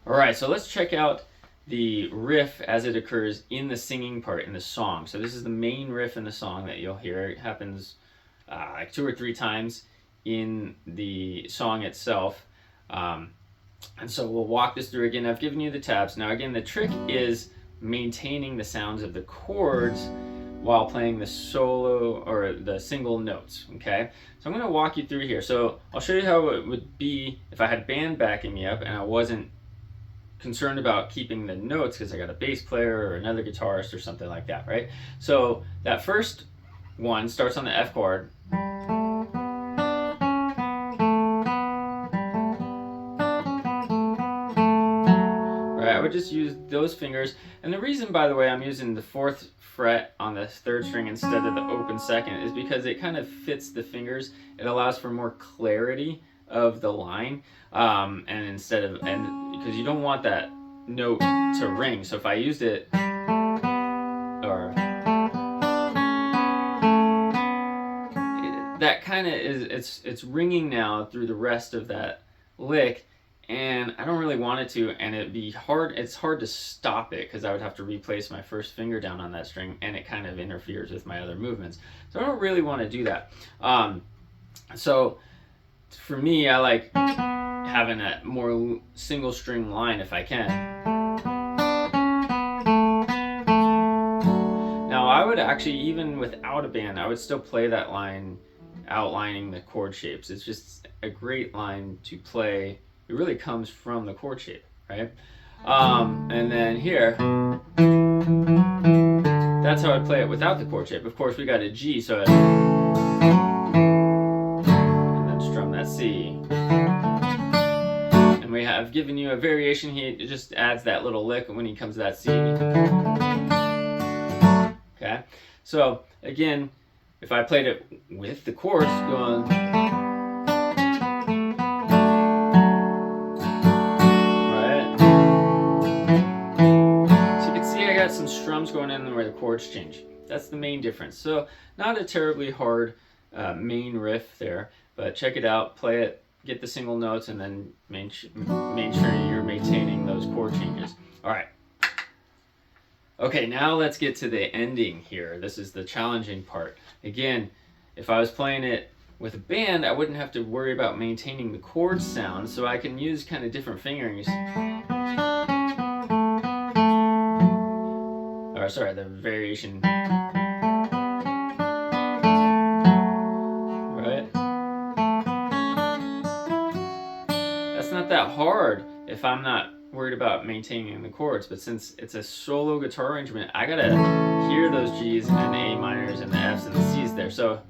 All right, so let's check out the riff as it occurs in the singing part in the song. So this is the main riff in the song that you'll hear. It happens like 2 or 3 times in the song itself. And so we'll walk this through again. I've given you the tabs. Now again, the trick is maintaining the sounds of the chords while playing the solo or the single notes, okay? So I'm gonna walk you through here. So I'll show you how it would be if I had band backing me up and I wasn't concerned about keeping the notes because I got a bass player or another guitarist or something like that, right? So that first one starts on the F chord. Right, I would just use those fingers. And the reason, by the way, I'm using the 4th fret on the 3rd string instead of the open 2nd is because it kind of fits the fingers. It allows for more clarity of the line, and because you don't want that note to ring. So if I used it, or that kind of is, it's ringing now through the rest of that lick, and I don't really want it to, and it'd be hard. It's hard to stop it because I would have to replace my first finger down on that string, and it kind of interferes with my other movements. So I don't really want to do that. So for me, I like having a more single string line if I can. Now I would actually, even without a band, I would still play that line outlining the chord shapes. It's just a great line to play. It really comes from the chord shape, right? And then here, that's how I'd play it without the chord shape. Of course, we got a G, so and then strum that C. And we have given you a variation. It just adds that little lick when he comes to that C. Okay, so again, if I played it with the chords going, right? So you can see I got some strums going in where the chords change. That's the main difference. So not a terribly hard main riff there, but check it out, play it, get the single notes, and then make sure you're maintaining those chord changes. All right. Okay, now let's get to the ending here. This is the challenging part. Again, if I was playing it with a band, I wouldn't have to worry about maintaining the chord sound, so I can use kind of different fingerings. Or sorry, the variation. Right? That's not that hard if I'm not worried about maintaining the chords, but since it's a solo guitar arrangement, I gotta hear those G's and the A minors and the F's and the C's there. So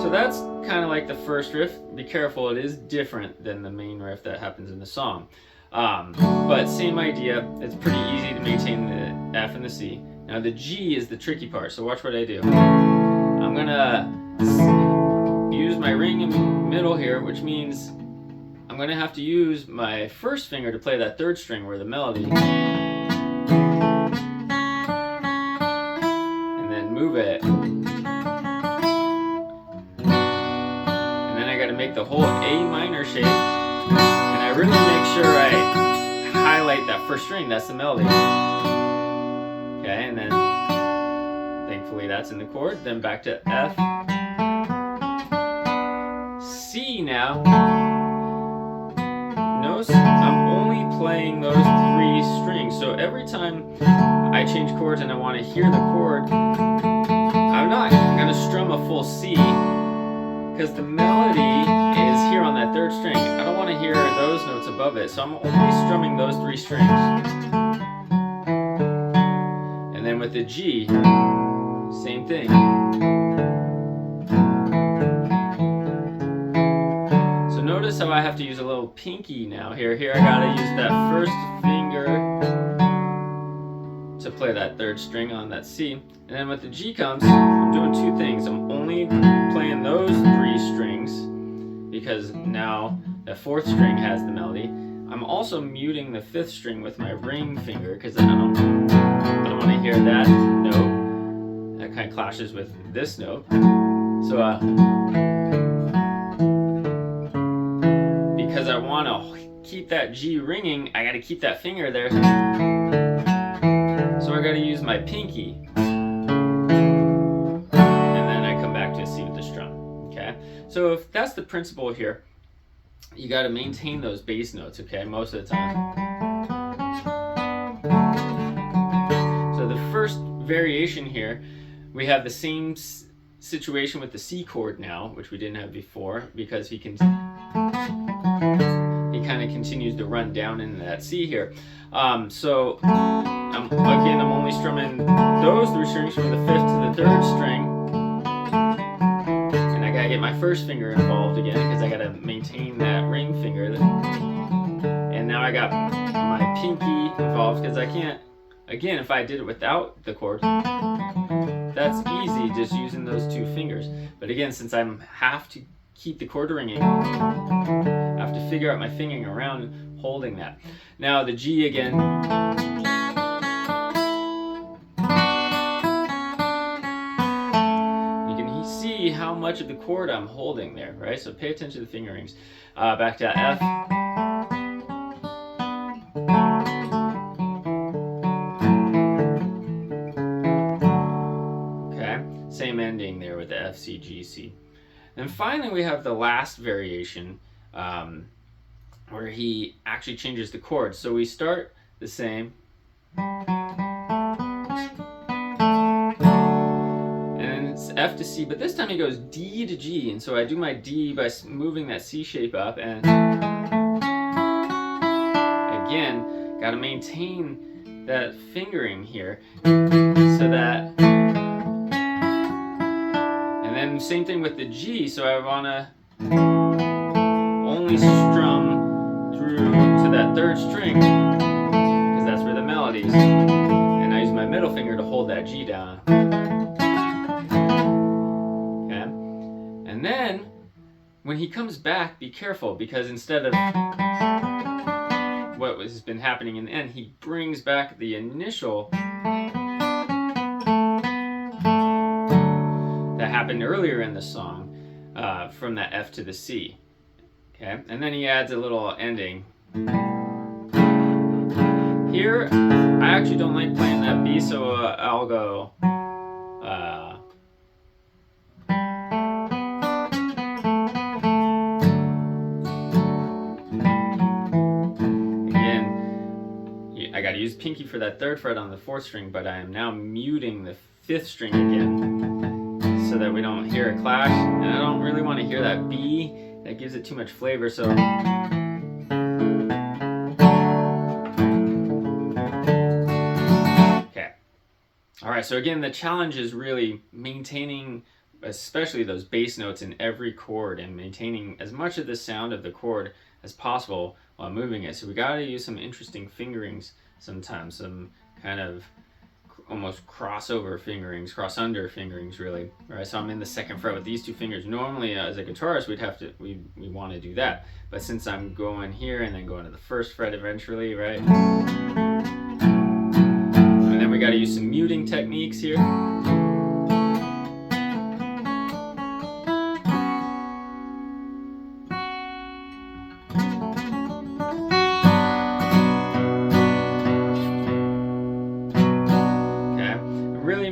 that's kind of like the first riff. Be careful, it is different than the main riff that happens in the song. But same idea, it's pretty easy to maintain the F and the C. Now the G is the tricky part, so watch what I do. I'm gonna use my ring in the middle here, which means I'm going to have to use my first finger to play that 3rd string where the melody, and then move it, and then I got to make the whole A minor shape, and I really make sure I highlight that first string. That's the melody. Okay, and then thankfully that's in the chord. Then back to F, C now. Notice I'm only playing those 3 strings. So every time I change chords and I want to hear the chord, I'm not going to strum a full C because the melody is here on that 3rd string. I don't want to hear those notes above it. So I'm only strumming those 3 strings. And then with the G, same thing. Notice how I have to use a little pinky now. Here I gotta use that first finger to play that 3rd string on that C. And then with the G comes, I'm doing 2 things. I'm only playing those 3 strings because now the 4th string has the melody. I'm also muting the 5th string with my ring finger because I don't want to hear that note. That kind of clashes with this note. So because I want to keep that G ringing, I got to keep that finger there. So I got to use my pinky. And then I come back to a C with the strum. Okay? So if that's the principle here, you got to maintain those bass notes, okay, most of the time. So the first variation here, we have the same situation with the C chord now, which we didn't have before, because he kind of continues to run down into that C here. So I'm only strumming those 3 strings from the 5th to the 3rd string, and I gotta get my first finger involved again because I gotta maintain that ring finger. And now I got my pinky involved because I can't. Again, if I did it without the chord, that's easy, just using those 2 fingers. But again, since I have to keep the chord ringing, I have to figure out my fingering around holding that. Now the G again. You can see how much of the chord I'm holding there, right? So pay attention to the fingerings. Back to F. Same ending there with the F, C, G, C. And finally we have the last variation where he actually changes the chords. So we start the same. And it's F to C, but this time he goes D to G. And so I do my D by moving that C shape up. And again, got to maintain that fingering here so that. And then same thing with the G, so I want to only strum through to that 3rd string, because that's where the melody is. And I use my middle finger to hold that G down. Okay? And then, when he comes back, be careful, because instead of what has been happening in the end, he brings back the initial that happened earlier in the song, from that F to the C. Okay, and then he adds a little ending. Here, I actually don't like playing that B, so I'll go. Again, I got to use pinky for that 3rd fret on the 4th string, but I am now muting the 5th string again, so that we don't hear a clash. And I don't really want to hear that B. That gives it too much flavor. So okay. All right, so again, the challenge is really maintaining especially those bass notes in every chord and maintaining as much of the sound of the chord as possible while moving it. So we got to use some interesting fingerings sometimes, some kind of almost crossover fingerings, cross-under fingerings, really. Right, so I'm in the 2nd fret with these 2 fingers. Normally, as a guitarist, we want to do that. But since I'm going here and then going to the 1st fret eventually, right? And then we got to use some muting techniques here.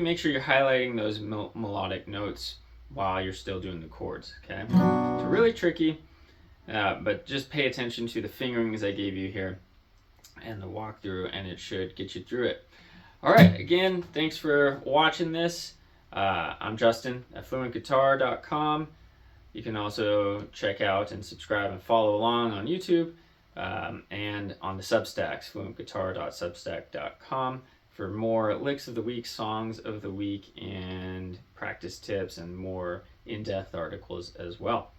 Make sure you're highlighting those melodic notes while you're still doing the chords, okay? It's really tricky, but just pay attention to the fingerings I gave you here and the walkthrough, and it should get you through it. All right, again, thanks for watching this. I'm Justin at fluentguitar.com. You can also check out and subscribe and follow along on YouTube and on the Substacks, fluentguitar.substack.com. for more licks of the week, songs of the week, and practice tips and more in-depth articles as well.